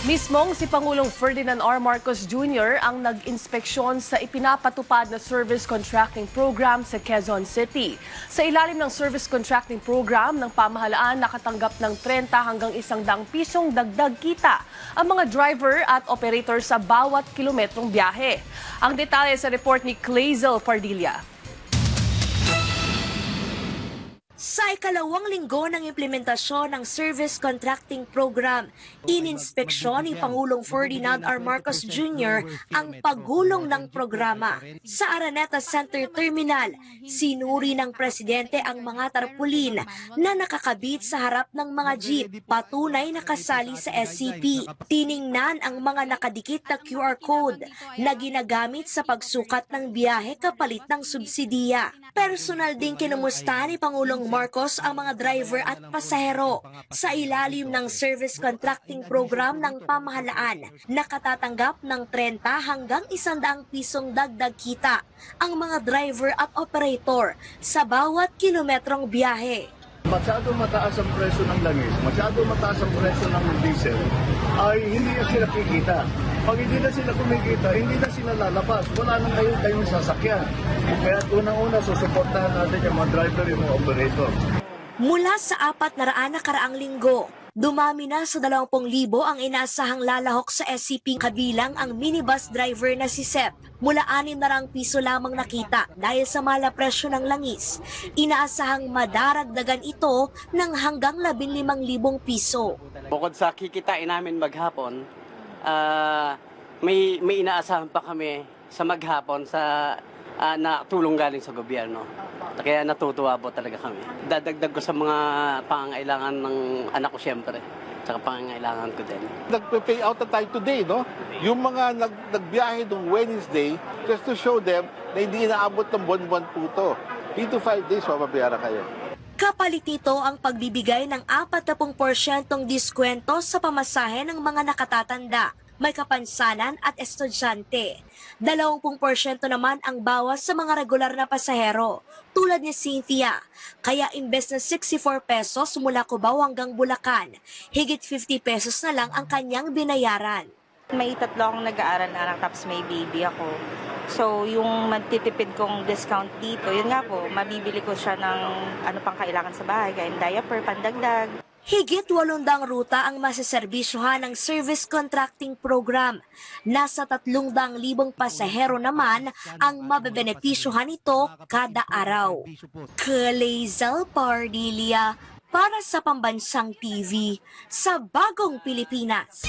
Mismong si Pangulong Ferdinand R. Marcos Jr. ang nag-inspeksyon sa ipinapatupad na service contracting program sa Quezon City. Sa ilalim ng service contracting program ng pamahalaan, nakatanggap ng 30 hanggang 100 pisong dagdag kita ang mga driver at operator sa bawat kilometrong biyahe. Ang detalye sa report ni Clazel Pardilla. Sa ikalawang linggo ng implementasyon ng Service Contracting Program, ininspeksyon ni Pangulong Ferdinand R. Marcos Jr. ang paggulong ng programa. Sa Araneta Center Terminal, sinuri ng Presidente ang mga tarpaulin na nakakabit sa harap ng mga jeep, patunay na kasali sa SCP. Tiningnan ang mga nakadikit na QR code na ginagamit sa pagsukat ng biyahe kapalit ng subsidiya. Personal din kinumusta ni Pangulong Marcos ang mga driver at pasahero sa ilalim ng service contracting program ng pamahalaan. Nakatatanggap ng 30 hanggang 100 pisong dagdag kita ang mga driver at operator sa bawat kilometrong biyahe. Masyado mataas ang presyo ng langis, masyado mataas ang presyo ng diesel, ay hindi na sila kikita. Pag hindi na sila kumikita, hindi na sila lalabas. Wala nang kayong sasakyan. Kaya unang-una, susuportahan natin yung mga driver, yung mga operator. Mula sa 400 na karaang linggo, dumami na sa 20,000 ang inaasahang lalahok sa SCP kabilang ang minibus driver na si Sep. Mula 600 piso lamang nakita dahil sa mala presyo ng langis. Inaasahang madaragdagan ito ng hanggang 15,000 piso. Bukod sa kikitain namin maghapon, may inaasahan pa kami sa maghapon sa na tulong galing sa gobyerno. Kaya natutuwa po talaga kami. Dadagdag ko sa mga pangangailangan ng anak ko siyempre, tsaka pangangailangan ko din. Nagpe-pay out na tayo today, no? Yung mga nagbiyahe noong Wednesday, just to show them na hindi inaabot ng buwan-buwan po ito. 3 to 5 days, mababayaran kayo. Kapalit nito ang pagbibigay ng 40% diskwento sa pamasahe ng mga nakatatanda, may kapansanan at estudyante. 20% naman ang bawas sa mga regular na pasahero, tulad ni Cynthia. Kaya imbes na 64 pesos mula Cubao hanggang Bulacan, higit 50 pesos na lang ang kanyang binayaran. May 3 akong nag-aaral na anak, tapos may baby ako. So, yung magtitipid kong discount dito, yun nga po, mabibili ko siya ng ano pang kailangan sa bahay, kaya diaper, pandagdag. Higit 800 ruta ang masaserbisyuhan ng Service Contracting Program. Nasa 300,000 pasahero naman ang mabebenepisyuhan nito kada araw. Clazel Pardilla para sa Pambansang TV sa Bagong Pilipinas.